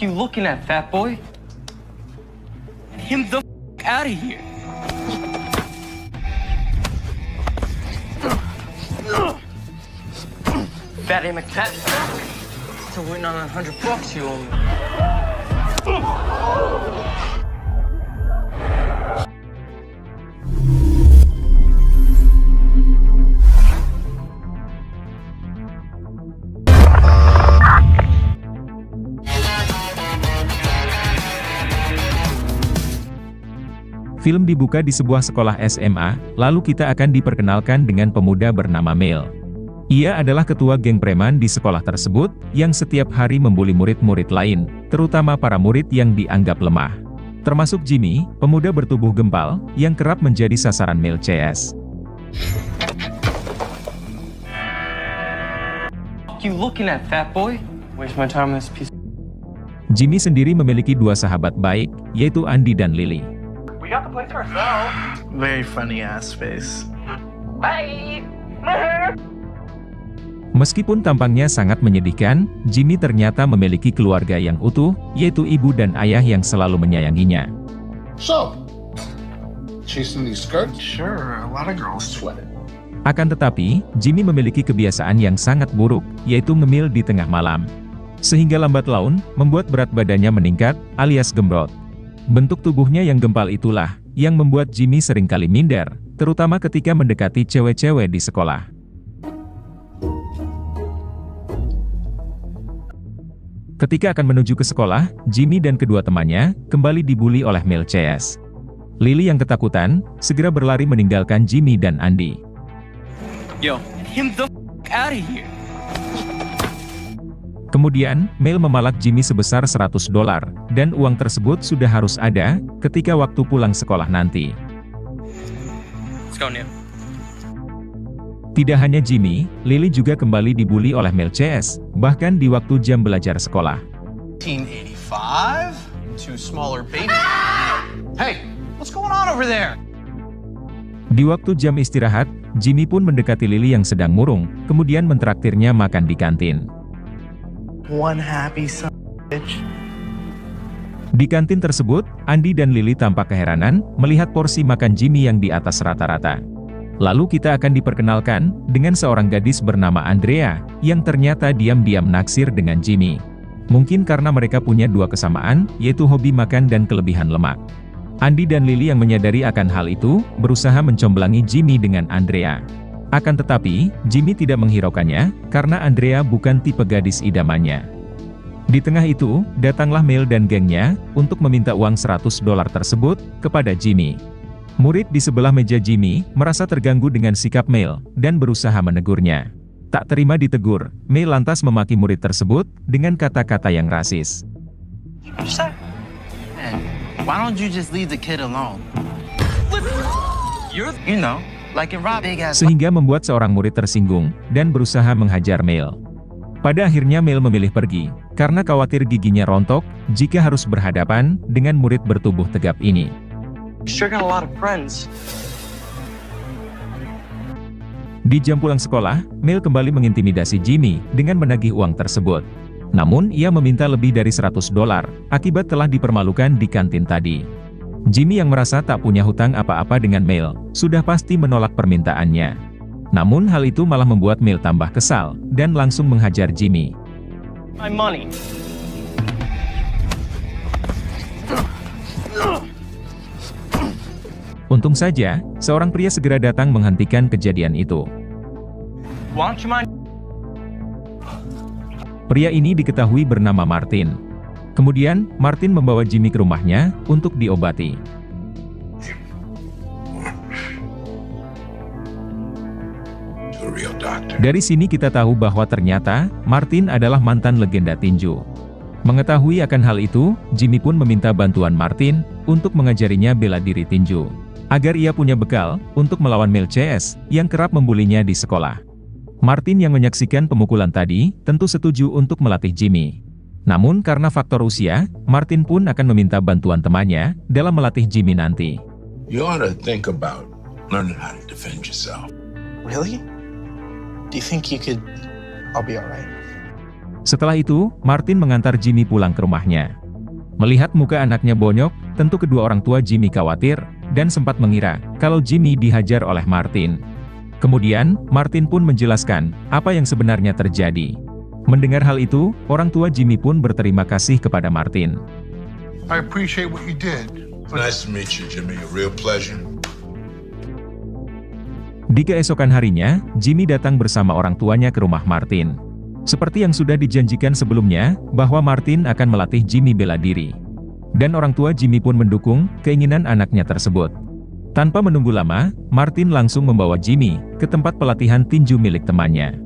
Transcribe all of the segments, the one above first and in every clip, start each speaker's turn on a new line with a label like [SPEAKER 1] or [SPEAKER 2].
[SPEAKER 1] You looking at, fat boy? Him the out of here. Fatty McFat. Still waiting on $100 you owe me.
[SPEAKER 2] Film dibuka di sebuah sekolah SMA, lalu kita akan diperkenalkan dengan pemuda bernama Mel. Ia adalah ketua geng preman di sekolah tersebut, yang setiap hari membuli murid-murid lain, terutama para murid yang dianggap lemah. Termasuk Jimmy, pemuda bertubuh gempal, yang kerap menjadi sasaran Mel CS.
[SPEAKER 1] You looking at, fat boy? Waste my time on this piece.
[SPEAKER 2] Jimmy sendiri memiliki dua sahabat baik, yaitu Andy dan Lily.
[SPEAKER 1] We got the place ourselves.
[SPEAKER 3] Very funny ass face.
[SPEAKER 1] Bye.
[SPEAKER 2] Meskipun tampangnya sangat menyedihkan, Jimmy ternyata memiliki keluarga yang utuh, yaitu ibu dan ayah yang selalu menyayanginya.
[SPEAKER 4] So, chasing these skirts?
[SPEAKER 3] Sure, a lot of girls sweat it.
[SPEAKER 2] Akan tetapi, Jimmy memiliki kebiasaan yang sangat buruk, yaitu ngemil di tengah malam. Sehingga lambat laun, membuat berat badannya meningkat, alias gembrot. Bentuk tubuhnya yang gempal itulah, yang membuat Jimmy seringkali minder, terutama ketika mendekati cewek-cewek di sekolah. Ketika akan menuju ke sekolah, Jimmy dan kedua temannya, kembali dibully oleh Mel CS. Lily yang ketakutan, segera berlari meninggalkan Jimmy dan Andy.
[SPEAKER 1] Yo, him the out of here.
[SPEAKER 2] Kemudian, Mel memalak Jimmy sebesar $100, dan uang tersebut sudah harus ada, ketika waktu pulang sekolah nanti.
[SPEAKER 1] Let's go, Neil.
[SPEAKER 2] Tidak hanya Jimmy, Lily juga kembali dibully oleh Mel CS, bahkan di waktu jam belajar sekolah.
[SPEAKER 3] 1985? Two smaller babies. Hey, what's going on over there?
[SPEAKER 2] Di waktu jam istirahat, Jimmy pun mendekati Lily yang sedang murung, kemudian mentraktirnya makan di kantin.
[SPEAKER 3] One happy son bitch.
[SPEAKER 2] Di kantin tersebut, Andy dan Lily tampak keheranan, melihat porsi makan Jimmy yang di atas rata-rata. Lalu kita akan diperkenalkan, dengan seorang gadis bernama Andrea, yang ternyata diam-diam naksir dengan Jimmy. Mungkin karena mereka punya dua kesamaan, yaitu hobi makan dan kelebihan lemak. Andy dan Lily yang menyadari akan hal itu, berusaha mencomblangi Jimmy dengan Andrea. Akan tetapi, Jimmy tidak menghiraukannya, karena Andrea bukan tipe gadis idamannya. Di tengah itu, datanglah Mel dan gengnya, untuk meminta uang $100 tersebut, kepada Jimmy. Murid di sebelah meja Jimmy, merasa terganggu dengan sikap Mel, dan berusaha menegurnya. Tak terima ditegur, Mel lantas memaki murid tersebut, dengan kata-kata yang rasis.
[SPEAKER 3] Man, why don't you just leave the kid alone? You know, like a big ass.
[SPEAKER 2] Sehingga membuat seorang murid tersinggung, dan berusaha menghajar Mel. Pada akhirnya Mel memilih pergi, karena khawatir giginya rontok, jika harus berhadapan, dengan murid bertubuh tegap ini.
[SPEAKER 1] Sure got a lot of friends.
[SPEAKER 2] Di jam pulang sekolah, Mel kembali mengintimidasi Jimmy, dengan menagih uang tersebut. Namun ia meminta lebih dari $100, akibat telah dipermalukan di kantin tadi. Jimmy yang merasa tak punya hutang apa-apa dengan Mel, sudah pasti menolak permintaannya. Namun hal itu malah membuat Mel tambah kesal, dan langsung menghajar Jimmy.
[SPEAKER 1] My money.
[SPEAKER 2] Untung saja, seorang pria segera datang menghentikan kejadian itu.
[SPEAKER 1] Why don't you mind?
[SPEAKER 2] Pria ini diketahui bernama Martin. Kemudian, Martin membawa Jimmy ke rumahnya, untuk diobati. Dari sini kita tahu bahwa ternyata, Martin adalah mantan legenda tinju. Mengetahui akan hal itu, Jimmy pun meminta bantuan Martin, untuk mengajarinya bela diri tinju. Agar ia punya bekal, untuk melawan Mel CS, yang kerap membulinya di sekolah. Martin yang menyaksikan pemukulan tadi, tentu setuju untuk melatih Jimmy. Namun karena faktor usia, Martin pun akan meminta bantuan temannya, dalam melatih Jimmy nanti.
[SPEAKER 4] You ought to think about learning how to defend yourself.
[SPEAKER 3] Really? Do you think you could... I'll be alright.
[SPEAKER 2] Setelah itu, Martin mengantar Jimmy pulang ke rumahnya. Melihat muka anaknya bonyok, tentu kedua orang tua Jimmy khawatir, dan sempat mengira kalau Jimmy dihajar oleh Martin. Kemudian, Martin pun menjelaskan apa yang sebenarnya terjadi. Mendengar hal itu, orang tua Jimmy pun berterima kasih kepada Martin.
[SPEAKER 5] I appreciate what you did.
[SPEAKER 4] Nice to meet you, Jimmy. A real pleasure.
[SPEAKER 2] Di keesokan harinya, Jimmy datang bersama orang tuanya ke rumah Martin. Seperti yang sudah dijanjikan sebelumnya, bahwa Martin akan melatih Jimmy bela diri. Dan orang tua Jimmy pun mendukung keinginan anaknya tersebut. Tanpa menunggu lama, Martin langsung membawa Jimmy ke tempat pelatihan tinju milik temannya.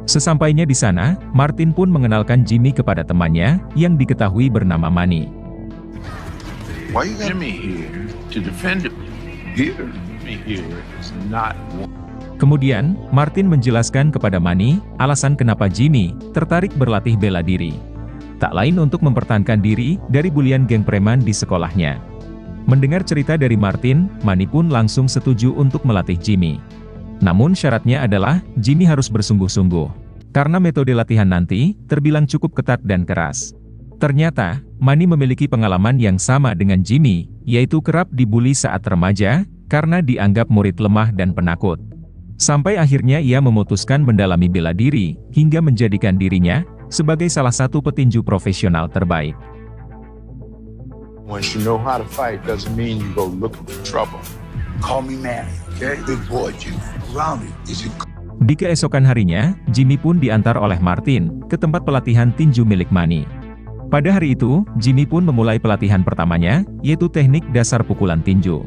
[SPEAKER 2] Sesampainya di sana, Martin pun mengenalkan Jimmy kepada temannya yang diketahui bernama Manny.
[SPEAKER 4] Why you got Jimmy here to defend him? Here is not one.
[SPEAKER 2] Kemudian, Martin menjelaskan kepada Manny alasan kenapa Jimmy tertarik berlatih bela diri. Tak lain untuk mempertahankan diri dari bulian geng preman di sekolahnya. Mendengar cerita dari Martin, Manny pun langsung setuju untuk melatih Jimmy. Namun syaratnya adalah Jimmy harus bersungguh-sungguh. Karena metode latihan nanti terbilang cukup ketat dan keras. Ternyata, Manny memiliki pengalaman yang sama dengan Jimmy, yaitu kerap dibully saat remaja, karena dianggap murid lemah dan penakut. Sampai akhirnya ia memutuskan mendalami bela diri, hingga menjadikan dirinya sebagai salah satu petinju profesional terbaik.
[SPEAKER 4] Once you know how to fight, doesn't mean you go looking for trouble. Call me Manny, okay? Big boy, Jimmy. Rounded, is it?
[SPEAKER 2] Di keesokan harinya, Jimmy pun diantar oleh Martin ke tempat pelatihan tinju milik Manny. Pada hari itu, Jimmy pun memulai pelatihan pertamanya, yaitu teknik dasar pukulan tinju.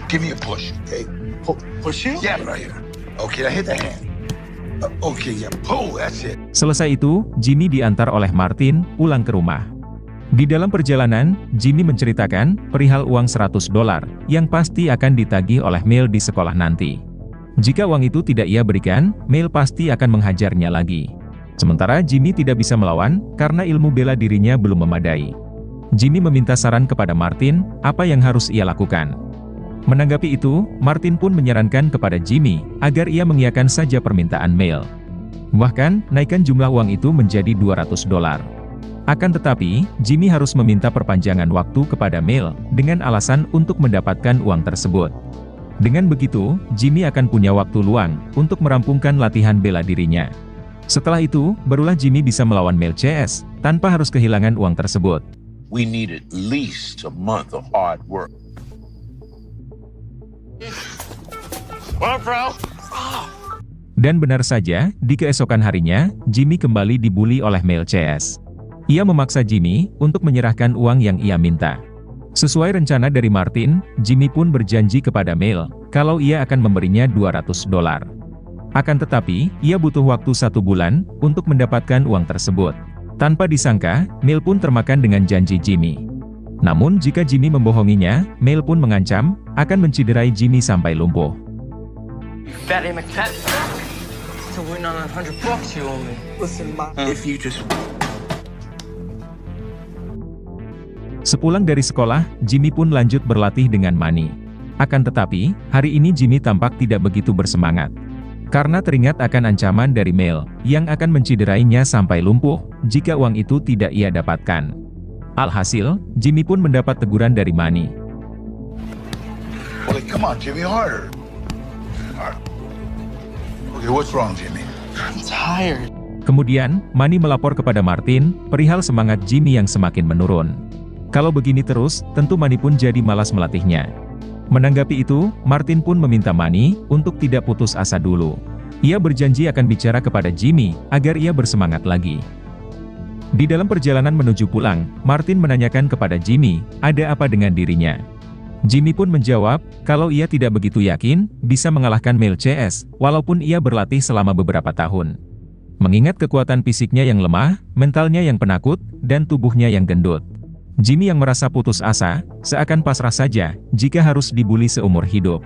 [SPEAKER 4] Give me a push, okay? Push you? Yeah, right here. Okay, I hit the hand. Okay, yeah, pull, that's it.
[SPEAKER 2] Selesai itu, Jimmy diantar oleh Martin pulang ke rumah. Di dalam perjalanan, Jimmy menceritakan perihal uang $100 yang pasti akan ditagih oleh Mel di sekolah nanti. Jika uang itu tidak ia berikan, Mel pasti akan menghajarnya lagi. Sementara Jimmy tidak bisa melawan, karena ilmu bela dirinya belum memadai. Jimmy meminta saran kepada Martin, apa yang harus ia lakukan. Menanggapi itu, Martin pun menyarankan kepada Jimmy, agar ia mengiyakan saja permintaan Mel. Bahkan, naikkan jumlah uang itu menjadi $200. Akan tetapi, Jimmy harus meminta perpanjangan waktu kepada Mel, dengan alasan untuk mendapatkan uang tersebut. Dengan begitu, Jimmy akan punya waktu luang, untuk merampungkan latihan bela dirinya. Setelah itu, barulah Jimmy bisa melawan Mel CS, tanpa harus kehilangan uang tersebut.
[SPEAKER 4] We need at least a month of hard work.
[SPEAKER 1] What up, bro?
[SPEAKER 2] Dan benar saja, di keesokan harinya, Jimmy kembali dibully oleh Mel CS. Ia memaksa Jimmy untuk menyerahkan uang yang ia minta. Sesuai rencana dari Martin, Jimmy pun berjanji kepada Mel, kalau ia akan memberinya $200. Akan tetapi, ia butuh waktu 1 bulan, untuk mendapatkan uang tersebut. Tanpa disangka, Mel pun termakan dengan janji Jimmy. Namun jika Jimmy membohonginya, Mel pun mengancam, akan menciderai Jimmy sampai lumpuh.
[SPEAKER 1] You fat immigrant cat. To win on $100 you owe me.
[SPEAKER 6] Listen, Ma, if you just...
[SPEAKER 2] Sepulang dari sekolah, Jimmy pun lanjut berlatih dengan Manny. Akan tetapi, hari ini Jimmy tampak tidak begitu bersemangat. Karena teringat akan ancaman dari Mel, yang akan menciderainya sampai lumpuh, jika uang itu tidak ia dapatkan. Alhasil, Jimmy pun mendapat teguran dari Manny.
[SPEAKER 4] Well, come on, Jimmy, harder. Okay, what's wrong, Jimmy?
[SPEAKER 6] I'm tired.
[SPEAKER 2] Kemudian, Manny melapor kepada Martin, perihal semangat Jimmy yang semakin menurun. Kalau begini terus, tentu Manny pun jadi malas melatihnya. Menanggapi itu, Martin pun meminta Manny untuk tidak putus asa dulu. Ia berjanji akan bicara kepada Jimmy, agar ia bersemangat lagi. Di dalam perjalanan menuju pulang, Martin menanyakan kepada Jimmy, ada apa dengan dirinya. Jimmy pun menjawab, kalau ia tidak begitu yakin, bisa mengalahkan Mel CS, walaupun ia berlatih selama beberapa tahun. Mengingat kekuatan fisiknya yang lemah, mentalnya yang penakut, dan tubuhnya yang gendut. Jimmy yang merasa putus asa, seakan pasrah saja, jika harus dibully seumur hidup.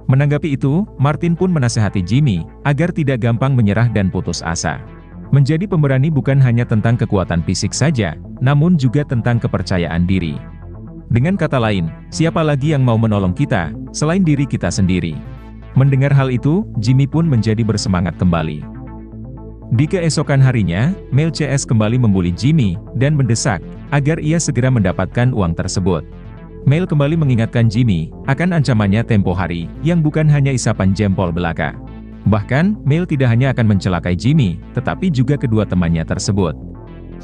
[SPEAKER 2] Menanggapi itu, Martin pun menasihati Jimmy, agar tidak gampang menyerah dan putus asa. Menjadi pemberani bukan hanya tentang kekuatan fisik saja, namun juga tentang kepercayaan diri. Dengan kata lain, siapa lagi yang mau menolong kita, selain diri kita sendiri? Mendengar hal itu, Jimmy pun menjadi bersemangat kembali. Di keesokan harinya, Mel CS kembali membuli Jimmy, dan mendesak, agar ia segera mendapatkan uang tersebut. Mel kembali mengingatkan Jimmy, akan ancamannya tempo hari, yang bukan hanya isapan jempol belaka. Bahkan, Mel tidak hanya akan mencelakai Jimmy, tetapi juga kedua temannya tersebut.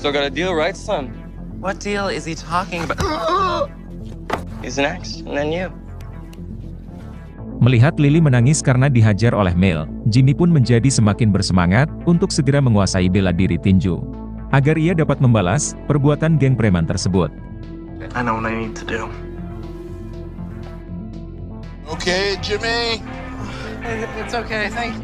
[SPEAKER 1] So got a deal, right, son?
[SPEAKER 6] What deal is he talking about?
[SPEAKER 1] He's next, and then you.
[SPEAKER 2] Melihat Lily menangis karena dihajar oleh Mel, Jimmy pun menjadi semakin bersemangat untuk segera menguasai bela diri tinju, agar ia dapat membalas perbuatan geng preman tersebut.
[SPEAKER 6] I know what I need to do.
[SPEAKER 4] Okay, Jimmy.
[SPEAKER 6] It's okay, thank you.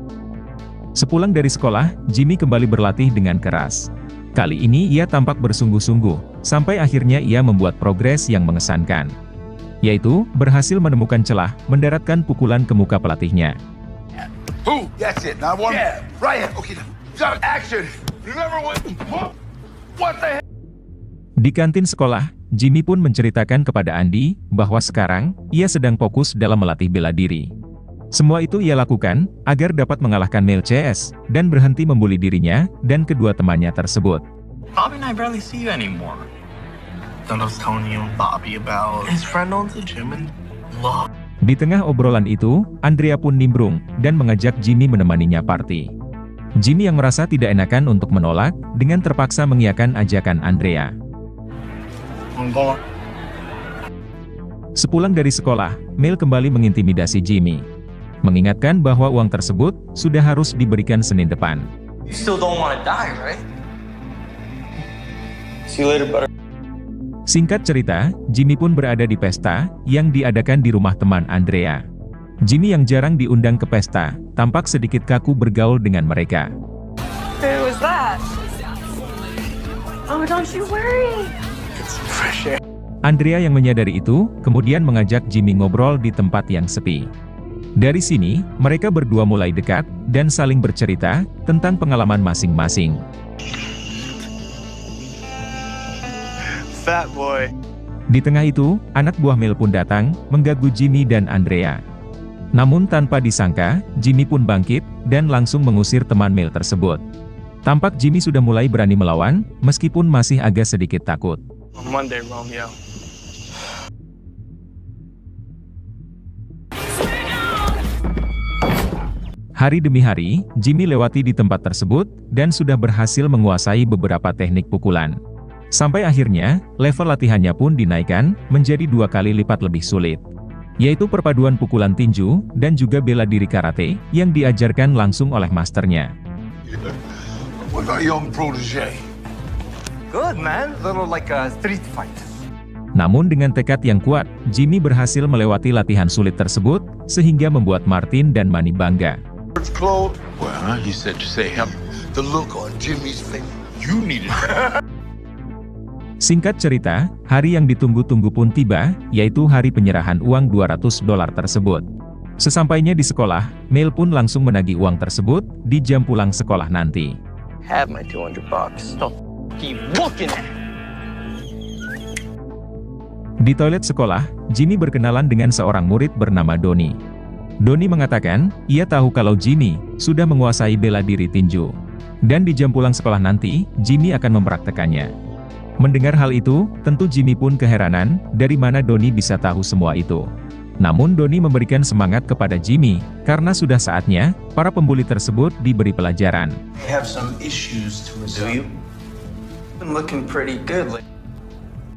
[SPEAKER 2] Sepulang dari sekolah, Jimmy kembali berlatih dengan keras. Kali ini ia tampak bersungguh-sungguh, sampai akhirnya ia membuat progres yang mengesankan, yaitu berhasil menemukan celah, mendaratkan pukulan ke muka pelatihnya.
[SPEAKER 4] Who? That's it. Now one. Yeah, right. Okay, got action. Remember what the heck?
[SPEAKER 2] Di kantin sekolah, Jimmy pun menceritakan kepada Andy bahwa sekarang ia sedang fokus dalam melatih bela diri. Semua itu ia lakukan agar dapat mengalahkan Mel CS dan berhenti membuli dirinya dan kedua temannya tersebut.
[SPEAKER 6] Bobby and I barely see you anymore. That I was telling you Bobby about. His friend owns a gym and love.
[SPEAKER 2] Di tengah obrolan itu, Andrea pun nimbrung dan mengajak Jimmy menemaninya party. Jimmy yang merasa tidak enakan untuk menolak, dengan terpaksa mengiyakan ajakan Andrea. Sepulang dari sekolah, Mel kembali mengintimidasi Jimmy, mengingatkan bahwa uang tersebut sudah harus diberikan Senin depan.
[SPEAKER 1] You still don't want to die, right? See you later, brother.
[SPEAKER 2] Singkat cerita, Jimmy pun berada di pesta yang diadakan di rumah teman Andrea. Jimmy yang jarang diundang ke pesta, tampak sedikit kaku bergaul dengan mereka.
[SPEAKER 7] Who was that? Oh, don't you worry.
[SPEAKER 6] It's fresh air.
[SPEAKER 2] Andrea yang menyadari itu, kemudian mengajak Jimmy ngobrol di tempat yang sepi. Dari sini, mereka berdua mulai dekat, dan saling bercerita tentang pengalaman masing-masing.
[SPEAKER 6] Fat boy.
[SPEAKER 2] Di tengah itu, anak buah Mel pun datang, mengganggu Jimmy dan Andrea. Namun tanpa disangka, Jimmy pun bangkit, dan langsung mengusir teman Mel tersebut. Tampak Jimmy sudah mulai berani melawan, meskipun masih agak sedikit takut.
[SPEAKER 6] On Monday, Romeo.
[SPEAKER 2] Hari demi hari, Jimmy lewati di tempat tersebut, dan sudah berhasil menguasai beberapa teknik pukulan. Sampai akhirnya, level latihannya pun dinaikkan, menjadi 2 kali lipat lebih sulit. Yaitu perpaduan pukulan tinju, dan juga bela diri karate, yang diajarkan langsung oleh masternya.
[SPEAKER 4] What about young protege?
[SPEAKER 1] Good, man. Little like a street fight.
[SPEAKER 2] Namun dengan tekad yang kuat, Jimmy berhasil melewati latihan sulit tersebut, sehingga membuat Martin dan Manny bangga.
[SPEAKER 4] Claude? Well, you said to say him. The look on Jimmy's face. You needed that.
[SPEAKER 2] Singkat cerita, hari yang ditunggu-tunggu pun tiba, yaitu hari penyerahan uang $200 tersebut. Sesampainya di sekolah, Mel pun langsung menagih uang tersebut di jam pulang sekolah nanti.
[SPEAKER 1] Have my $200. Don't keep looking at it.
[SPEAKER 2] Di toilet sekolah, Jimmy berkenalan dengan seorang murid bernama Donnie. Donnie mengatakan, ia tahu kalau Jimmy sudah menguasai bela diri tinju. Dan di jam pulang sekolah nanti, Jimmy akan mempraktekannya. Mendengar hal itu, tentu Jimmy pun keheranan, dari mana Donnie bisa tahu semua itu. Namun Donnie memberikan semangat kepada Jimmy, karena sudah saatnya, para pembuli tersebut diberi pelajaran.
[SPEAKER 6] I have some issues to resolve. Been looking pretty good.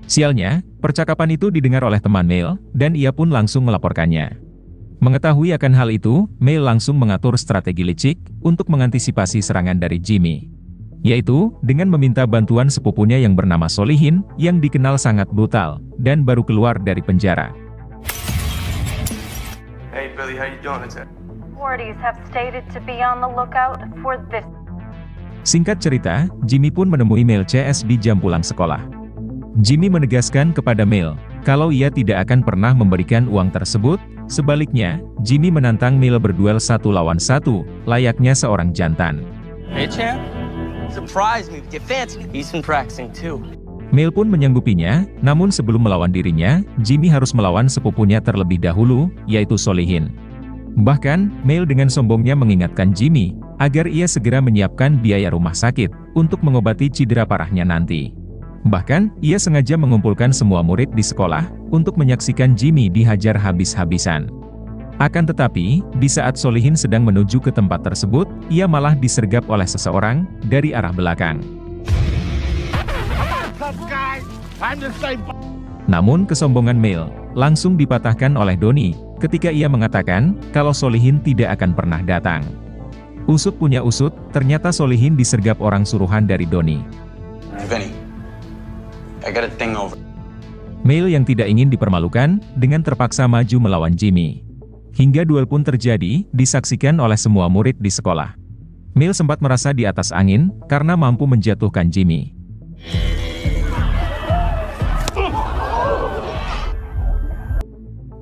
[SPEAKER 2] Sialnya, percakapan itu didengar oleh teman Mel, dan ia pun langsung melaporkannya. Mengetahui akan hal itu, Mel langsung mengatur strategi licik, untuk mengantisipasi serangan dari Jimmy. Yaitu, dengan meminta bantuan sepupunya yang bernama Solihin, yang dikenal sangat brutal, dan baru keluar dari penjara.
[SPEAKER 6] Hey Billy, how you doing today?
[SPEAKER 7] Authorities have stated to be on the lookout for this.
[SPEAKER 2] Singkat cerita, Jimmy pun menemui Mel CS di jam pulang sekolah. Jimmy menegaskan kepada Mel, kalau ia tidak akan pernah memberikan uang tersebut. Sebaliknya, Jimmy menantang Mel berduel 1 lawan 1, layaknya seorang jantan.
[SPEAKER 1] Hey, champ. Surprise me with your fancy. He's been practicing too.
[SPEAKER 2] Mel pun menyanggupinya, namun sebelum melawan dirinya, Jimmy harus melawan sepupunya terlebih dahulu, yaitu Solihin. Bahkan, Mel dengan sombongnya mengingatkan Jimmy, agar ia segera menyiapkan biaya rumah sakit untuk mengobati cedera parahnya nanti. Bahkan, ia sengaja mengumpulkan semua murid di sekolah untuk menyaksikan Jimmy dihajar habis-habisan. Akan tetapi, di saat Solihin sedang menuju ke tempat tersebut, ia malah disergap oleh seseorang dari arah belakang. Namun kesombongan Mel langsung dipatahkan oleh Donnie ketika ia mengatakan kalau Solihin tidak akan pernah datang. Usut punya usut, ternyata Solihin disergap orang suruhan dari Donnie.
[SPEAKER 3] Vinny, I got a thing over.
[SPEAKER 2] Mel yang tidak ingin dipermalukan dengan terpaksa maju melawan Jimmy. Hingga duel pun terjadi, disaksikan oleh semua murid di sekolah. Mel sempat merasa di atas angin karena mampu menjatuhkan Jimmy.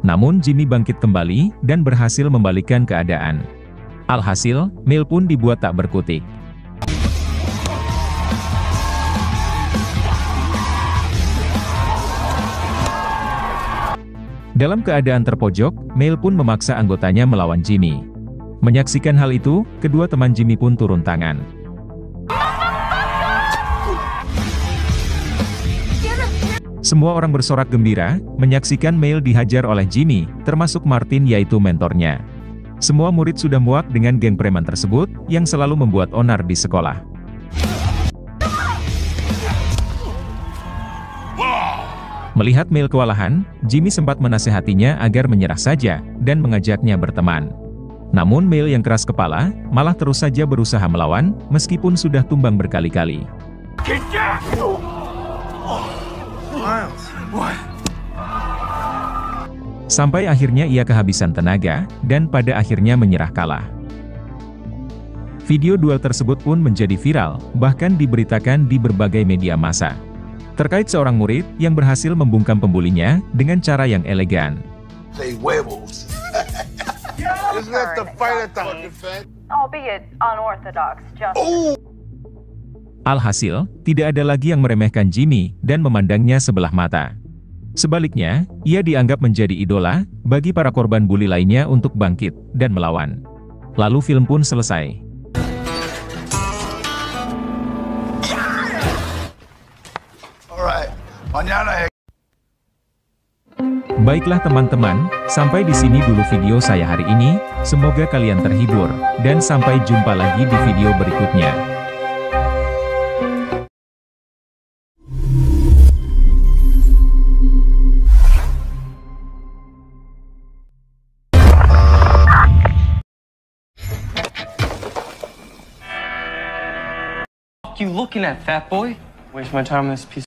[SPEAKER 2] Namun Jimmy bangkit kembali dan berhasil membalikkan keadaan. Alhasil, Mel pun dibuat tak berkutik. Dalam keadaan terpojok, Mel pun memaksa anggotanya melawan Jimmy. Menyaksikan hal itu, kedua teman Jimmy pun turun tangan. Semua orang bersorak gembira, menyaksikan Mel dihajar oleh Jimmy, termasuk Martin yaitu mentornya. Semua murid sudah muak dengan geng preman tersebut, yang selalu membuat onar di sekolah. Melihat Mel kewalahan, Jimmy sempat menasehatinya agar menyerah saja, dan mengajaknya berteman. Namun Mel yang keras kepala, malah terus saja berusaha melawan, meskipun sudah tumbang berkali-kali. Sampai akhirnya ia kehabisan tenaga, dan pada akhirnya menyerah kalah. Video duel tersebut pun menjadi viral, bahkan diberitakan di berbagai media massa. Terkait seorang murid yang berhasil membungkam pembulinya dengan cara yang elegan.
[SPEAKER 7] Albeit unorthodox, just...
[SPEAKER 2] Alhasil, tidak ada lagi yang meremehkan Jimmy dan memandangnya sebelah mata. Sebaliknya, ia dianggap menjadi idola bagi para korban bully lainnya untuk bangkit dan melawan. Lalu film pun selesai. Baiklah teman-teman, sampai di sini dulu video saya hari ini. Semoga kalian terhibur, dan sampai jumpa lagi di video berikutnya.
[SPEAKER 1] You looking at, fat boy?
[SPEAKER 6] Waste my time on this piece